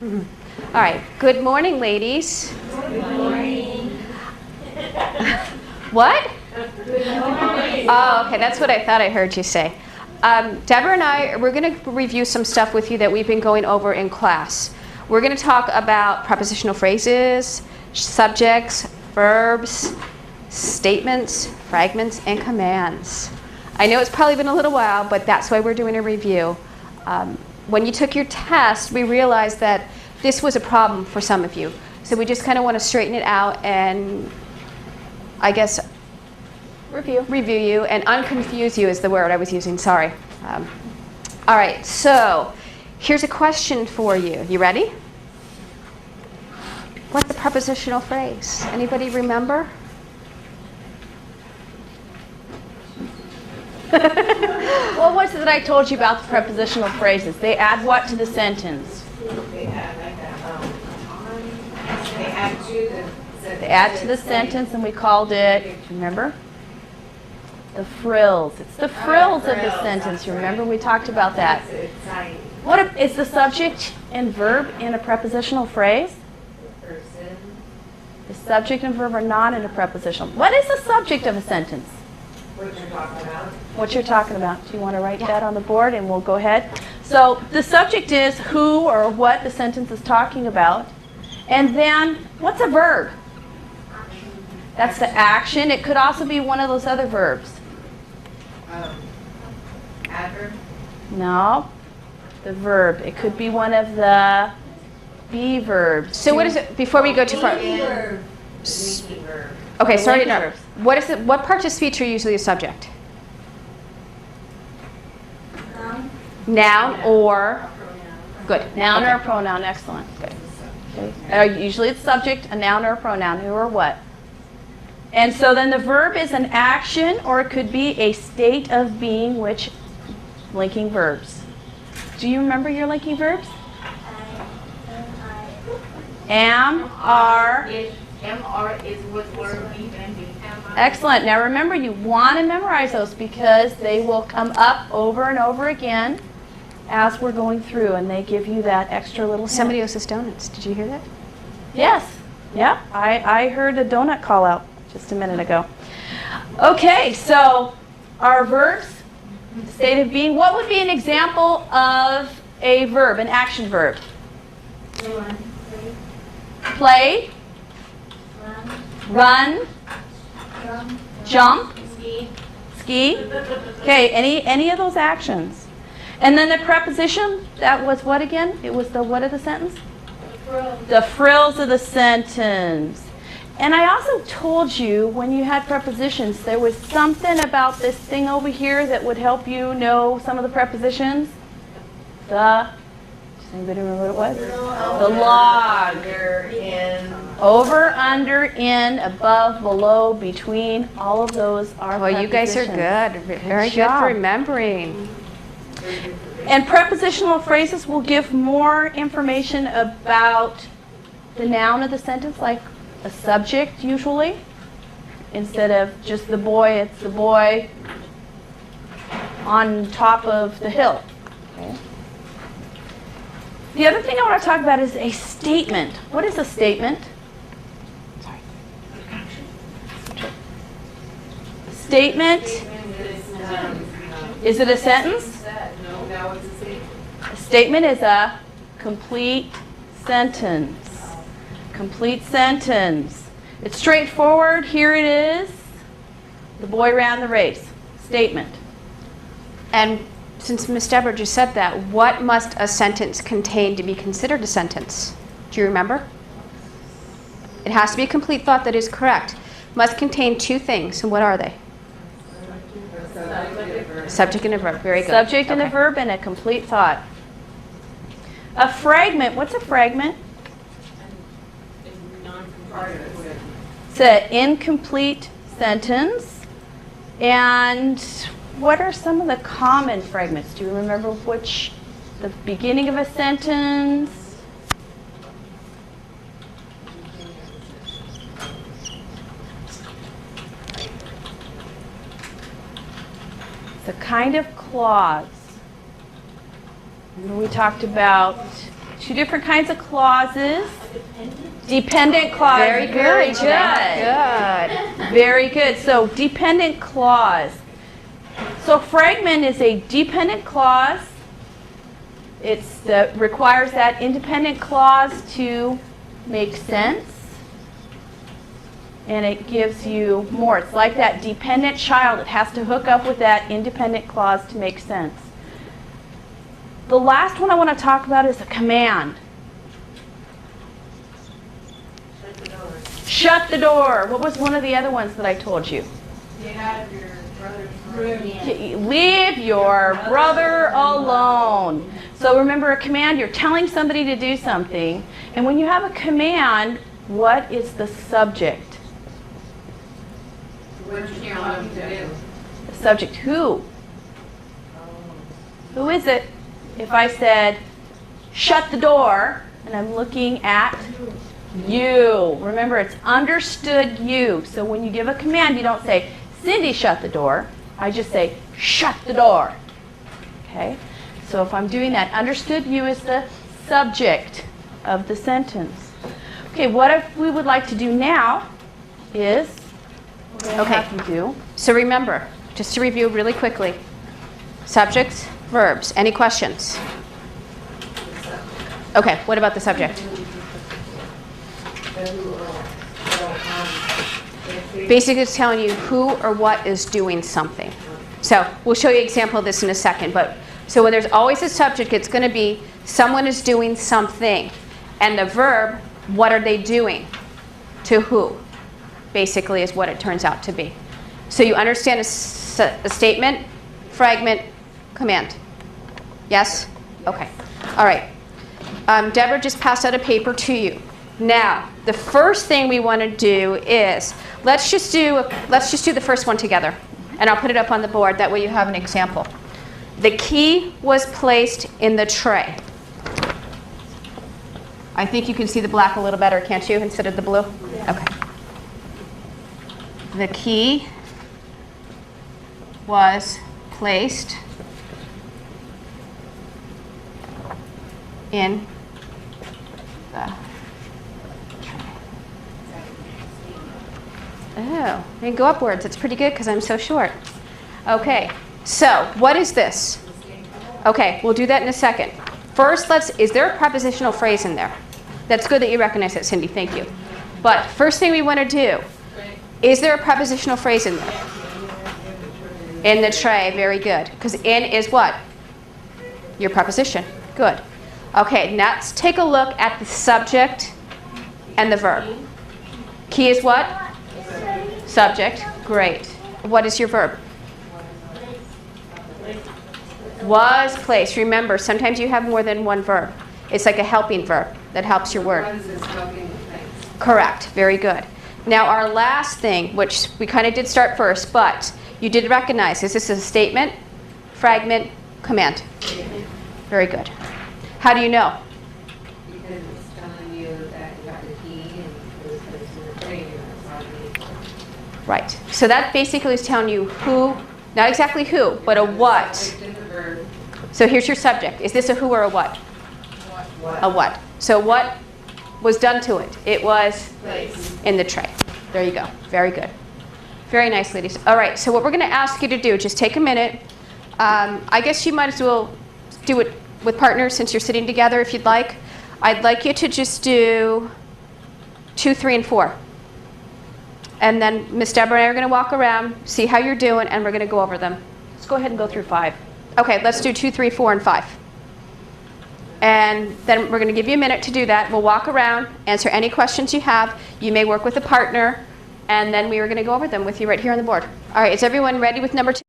All right. Good morning, ladies. Good morning. What? Good morning. Oh, okay. That's what I thought I heard you say. Deborah and I, we're going to review some stuff with you that we've been going over in class. We're going to talk about prepositional phrases, subjects, verbs, statements, fragments, and commands. I know it's probably been a little while, but that's why we're doing a review. When you took your test, we realized that this was a problem for some of you. So we just kind of want to straighten it out and, I guess, review you, and unconfuse you is the word I was using, sorry. All right, so here's a question for you. You ready? What's a prepositional phrase? Anybody remember? What was it that I told you about the prepositional phrases? They add what to the sentence? They add like they add to the sentence. They add to the sentence, and we called it, do you remember? The frills. It's the frills of the sentence. You remember we talked about that. What is the subject and verb in a prepositional phrase? Person. The subject and verb are not in a prepositional. What is the subject of a sentence? What you're talking about. What you're talking about. Do you want to write that on the board and we'll go ahead? So the subject is who or what the sentence is talking about. And then what's a verb? That's the action. It could also be one of those other verbs. Adverb. No, the verb. It could be one of the be verbs. So what is it, before we go too far? Linking verb. Okay, The sorry to linking interrupt. verbs. What is it? What part of speech are usually a subject? Noun or? Good. Noun Okay. or a pronoun. Excellent. Good. Okay. Usually it's subject, a noun or a pronoun. Who or what? And so then the verb is an action, or it could be a state of being, which linking verbs. Do you remember your linking verbs? Am, are. MR is what word we can be. Excellent. Now remember, you want to memorize those because they will come up over and over again as we're going through, and they give you that extra little hint. Somebody else's donuts. Did you hear that? Yes. Yeah, I heard a donut call out just a minute ago. Okay, so our verbs, state of being. What would be an example of a verb, an action verb? Play, run, jump, ski. Okay, any of those actions. And then the preposition, that was what again? It was the what of the sentence? The frills of the sentence. And I also told you when you had prepositions, there was something about this thing over here that would help you know some of the prepositions. Does anybody remember what it was? The log. Under, in. Over, under, in, above, below, between, all of those are Well, you guys are prepositions. good. Very good job. for remembering. And prepositional phrases will give more information about the noun of the sentence, like a subject usually. Instead of just the boy, it's the boy on top of the hill. Okay. The other thing I want to talk about is a statement. What is a statement? Sorry. Statement. Is it a sentence? No, it's a statement. A statement is a complete sentence. Complete sentence. It's straightforward. Here it is. The boy ran the race. Statement. And since Miss Deborah just said that, what must a sentence contain to be considered a sentence? Do you remember? It has to be a complete thought that is correct. Must contain two things, and what are they? Subject and a verb. Very good. Subject and a Okay. verb and a complete thought. A fragment. What's a fragment? It's an incomplete sentence. And what are some of the common fragments? Do you remember which? The beginning of a sentence? It's a kind of clause. Remember we talked about Two different kinds of clauses. Dependent clause. Very good. Very good. Good. Very good. So dependent clause. So fragment is a dependent clause. Requires that independent clause to make sense. And it gives you more. It's like that dependent child. It has to hook up with that independent clause to make sense. The last one I want to talk about is a command. Shut the door. What was one of the other ones that I told you? Get out of your brother's room. Leave your brother alone. So remember, a command, you're telling somebody to do something. And when you have a command, what is the subject? What you tell them to do. The subject, who? Who is it? If I said, shut the door, and I'm looking at you. Remember, it's understood you. So when you give a command, you don't say, Cindy, shut the door. I just say, shut the door. Okay? So if I'm doing that, understood you is the subject of the sentence. Okay, what if we would like to do now is, Okay. have you do. So remember, just to review really quickly, subjects, verbs. Any questions? Okay, what about the subject? Basically, it's telling you who or what is doing something. So we'll show you an example of this in a second. But so when there's always a subject, it's going to be someone is doing something. And the verb, what are they doing? To who? Basically is what it turns out to be. So you understand a statement, fragment, command. Yes? Okay. All right. Deborah just passed out a paper to you. Now, the first thing we want to do is let's just do the first one together, and I'll put it up on the board. That way you have an example. The key was placed in the tray. I think you can see the black a little better, can't you, instead of the blue? Yeah. Okay. The key was placed in the Oh, we can go upwards. It's pretty good because I'm so short. Okay, so what is this? Okay, we'll do that in a second. First, is there a prepositional phrase in there? That's good that you recognize it, Cindy. Thank you. But first thing we want to do, is there a prepositional phrase in there? In the tray, very good. Because in is what? Your preposition. Good. Okay, now let's take a look at the subject and the verb. Key is what? Subject. Great. What is your verb? Was placed. Remember, sometimes you have more than one verb. It's like a helping verb that helps your word. Correct. Very good. Now our last thing, which we kind of did start first, but you did recognize, is this a statement, fragment, command? Very good. How do you know? Because it's telling you that you got the key and it was placed in the tray. Right. So that basically is telling you who, not exactly who, but a what. So here's your subject. Is this a who or a what? A what. So what was done to it? It was in the tray. There you go. Very good. Very nice, ladies. All right. So what we're going to ask you to do, just take a minute. I guess you might as well do it with partners since you're sitting together if you'd like. I'd like you to just do 2, 3, and 4. And then Miss Deborah and I are going to walk around, see how you're doing, and we're going to go over them. Let's go ahead and go through 5. Okay, let's do 2, 3, 4, and 5. And then we're going to give you a minute to do that. We'll walk around, answer any questions you have. You may work with a partner, and then we are going to go over them with you right here on the board. All right, is everyone ready with number 2?